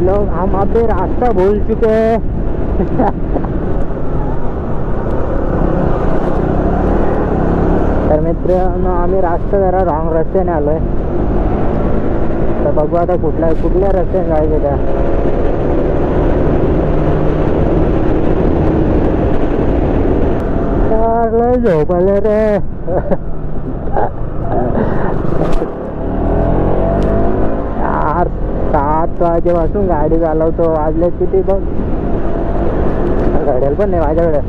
भाई लोग हम अभी रास्ता भूल चुके हैं। तर मित्रांनो आम्ही रास्ता जरा रॉंग रस्त्याने आलोय, तर बघू आता कुठल्या रस्त्याने जायचं त्या। झोपले रे यार, 7 वाजेपासून गाडी चालवतो, वाजले किती बघ, घड्याळ पण नाही माझ्याकडे,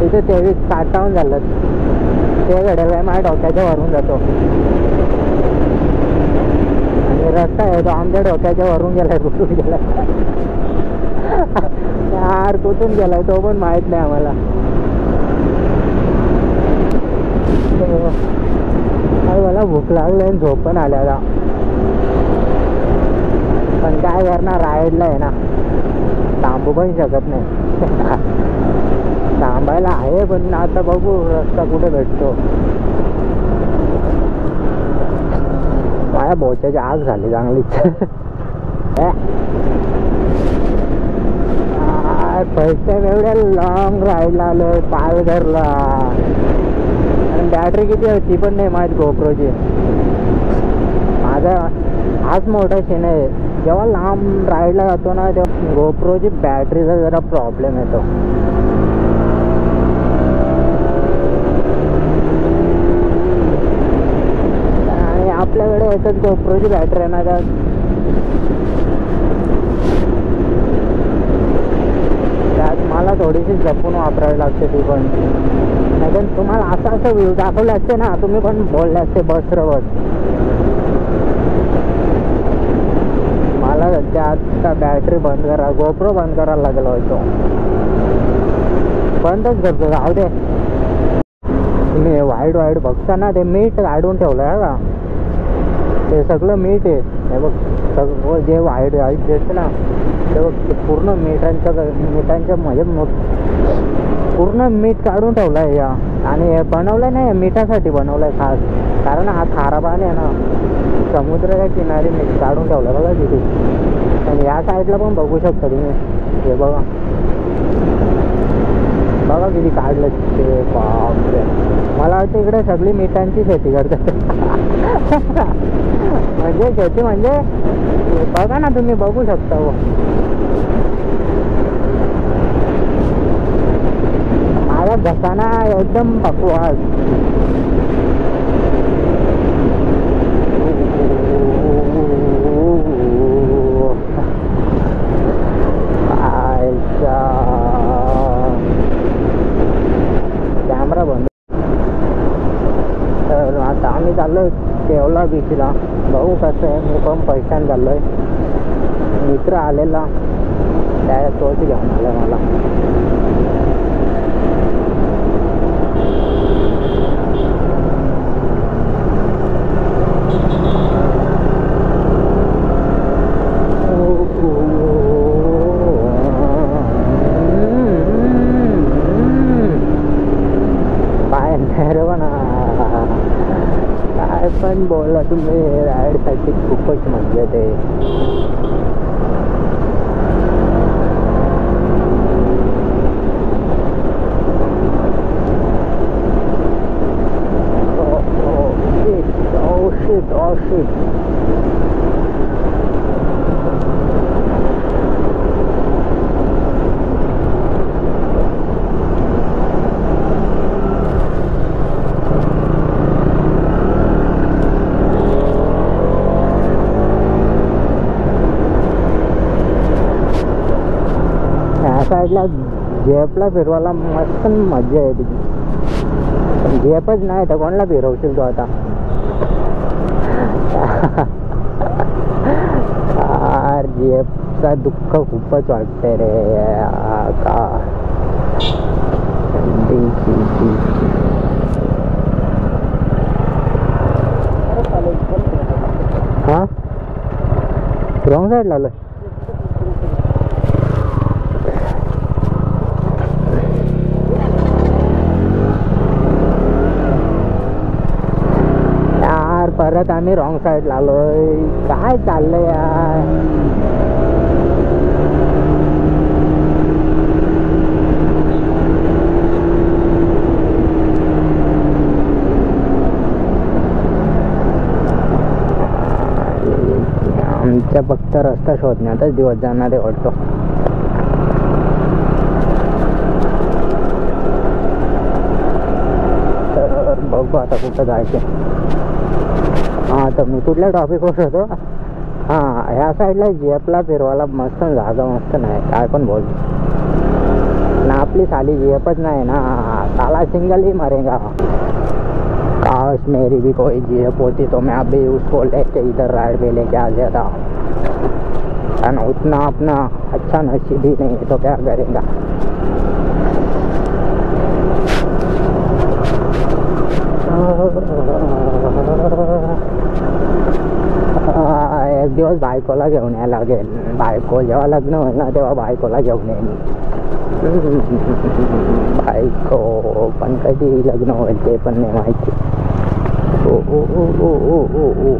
तिथे 23:57 झालं, ते घड्याळ काय माझ्या डोक्याच्या वरून जातो आणि रस्ता आहे तो आमच्या डोक्याच्या वरून गेलाय, कुठून गेलाय यार, कुठून गेलाय तो पण माहित नाही आम्हाला। मला भूक लागली आणि झोप पण आल्या आता, पण काय करणार, राईडला आहे ना, थांबू पण शकत नाही थांबायला आहे, पण आता बघू रस्ता कुठे भेटतो। माझ्या बोच्याची आग झाली चांगलीच फर्स्ट टाइम एवढ्या लॉंग राईडला आलोय पालघरला, आणि बॅटरी किती होती पण नाही माहीत गोप्रोची। माझा हाच मोठा सीन आहे, जेव्हा लांब राईडला जातो ना तेव्हा गोप्रोची बॅटरीचा जरा प्रॉब्लेम येतो। आणि आपल्याकडे एकच गोप्रोची बॅटरी आहे ना, त्यात मला थोडीशी जपून वापरायला लागते ती पण, नाही तुम्हाला असं व्ह्यू दाखवले असते ना, तुम्ही पण बोलले असते बस रे बस। मला सध्या आता बॅटरी बंद करा, गोप्रो बंद करायला लागेल होतो, बंदच करतो, जाऊ दे। तुम्ही वाईट बघता ना, ते मीठ काढून ठेवलं आहे का, ते सगळं मीठ आहे, हे बघ सगळं जे वाईट दिसते ना ते बघ, पूर्ण मिठांच्या म्हणजे पूर्ण मीठ काढून ठेवलं आहे या, आणि बनवलं नाही मिठासाठी बनवलं आहे खास, कारण हा खारा पाणी आहे ना, समुद्राच्या किनारी मीठ काढून ठेवलं बघा तिथे। आणि या साईडला पण बघू शकता तुम्ही, हे बघा बघा किती काढलं ते, बापरे मला वाटतं इकडे सगळी मिठांची शेती करतात म्हणजे शेती म्हणजे बघा ना तुम्ही, बघू शकता हो, माझा घसाना एकदम बकवास। कॅमेरा बंद। तर आता आम्ही चाललोय केवला बीचला, बघू कसं आहे, मी पण पैशान चाललोय, मित्र आलेला त्या तोच घेऊन आला मला। काय पण बोला तुम्ही, राईडसाठी खूपच मजा येते। Oh shit. साईडला झेपला फिरवायला मस्त मजा आहे तिची, पण झेपच नाही तर कोणाला फिरवशील तो आता यार, झेपचा दुःख खूपच वाटतंय रे का। हा रॉंग साईडला आलोय, परत आम्ही रॉंग साईडला आलोय, काय चाललंय यार। त्या फक्त रस्ता शोधण्यातच दिवस जाणार आहे वाटतो. तर बघू आता कुठं जायचं. हां, तर मी कुठल्या टॉपिकवर होतो. हां, ह्या साईडला जीएफला फिरवायला मस्त जागा मस्त नाही, काय पण बोल ना. आपली साली जीएफच नाही ना, साला सिंगल ही मरेगा. काश मेरी भी कोई जीएफ होती तो मैं अभी उसको लेके इधर राइड पे लेके आ जाता. और उतना अपना अच्छा नसीब ही नहीं है तो क्या करेगा. एक दिवस बायकोला घेऊन यायला लागेल. बायको जेव्हा लग्न होईल ना तेव्हा बायकोला घेऊन येईल. बायको पण कधी लग्न होईल ते पण नाही माहिती. ओ ओ ओ ओ ओ ओ ओ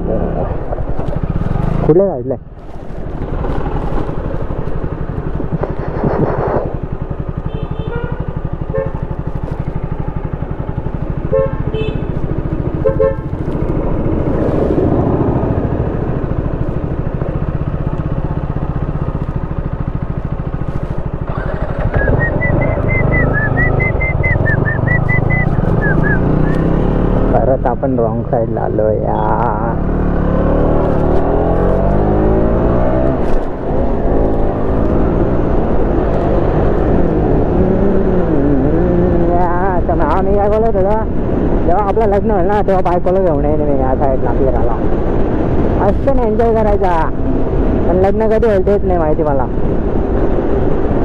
कुठे काढलंय. परत आपण रॉंग साईडला आलो यार. आम्ही काय बोलत होतो, जेव्हा आपलं लग्न होईल ना तेव्हा बायकोला घेऊन येईन मी या साईडला फिरायला. असतं ना एन्जॉय करायचा. पण लग्न कधी होईल तेच नाही माहिती मला.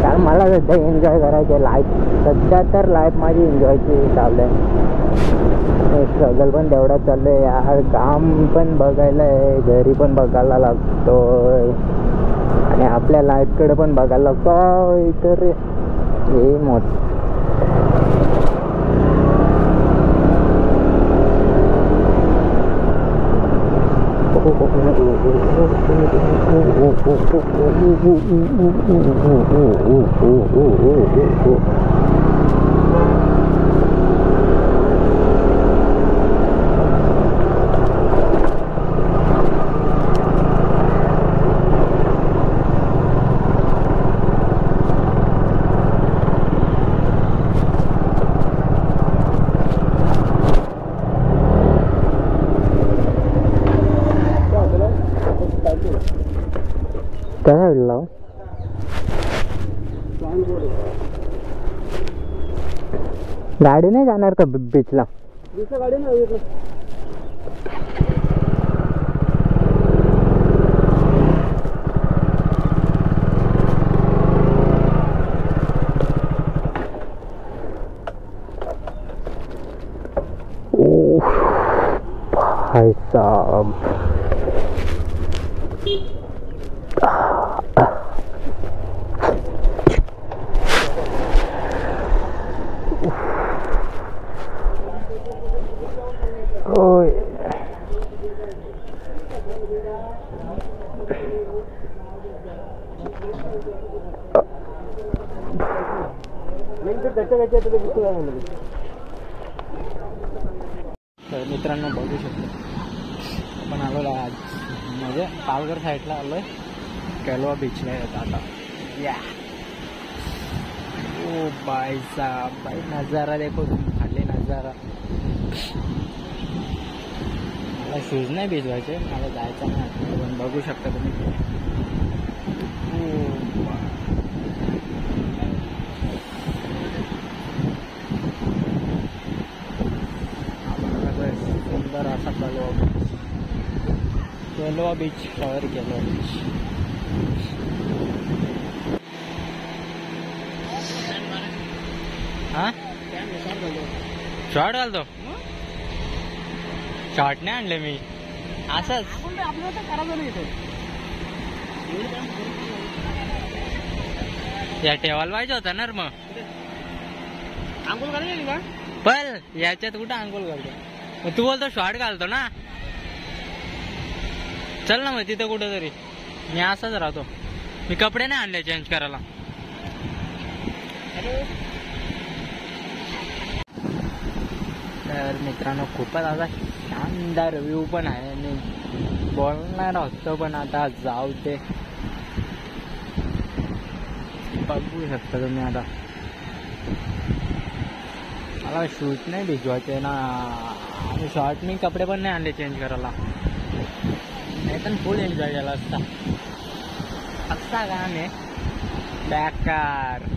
कारण मला सध्या एन्जॉय करायचे लाईफ. सध्या तर लाईफ माझी एन्जॉयची चालू आहे. स्ट्रगल पण तेवढाच चालू आहे यार. काम पण बघायला आहे, घरी पण बघायला लागतोय आणि आपल्या लाईफकडे पण बघायला लागतोय. तर हे मोठ गाडी नाही जाणार का बीचला. गाडी नाही भाई साहब. तर मित्रांनो बघू शकतो आपण आलो आज म्हणजे पालघर साईडला आलोय. केलवा बीचला येत आता. या ओ भाई साहब, भाई नजारा देखो तुम, खाली नजारा. मला शूज नाही भिजवायचे, मला जायचं नाही. पण बघू शकता तुम्ही. सुंदर असा केलवा बीच शहर केलवा बीच. हा शॉर्ट घालतो. शॉर्ट नाही आणले मी, असंच. या ठेवायला पाहिजे होता ना मग. आंघोळ करायला पण याच्यात कुठं आंघोळ घालतो. मग तू बोलतो शॉर्ट घालतो ना. चल ना मग तिथं कुठं तरी. मी असाच राहतो. मी कपडे नाही आणले चेंज करायला. तर मित्रांनो खूपच आता शानदार व्ह्यू पण आहे आणि बोलणार होतं पण आता जाऊ ते बघू शकता तुम्ही. आता मला शूट नाही भिजवायचे ना आणि शॉर्ट मी कपडे पण नाही आणले चेंज करायला, नाही पण फुल एन्जॉय केला असता. असा गाणे बेकार.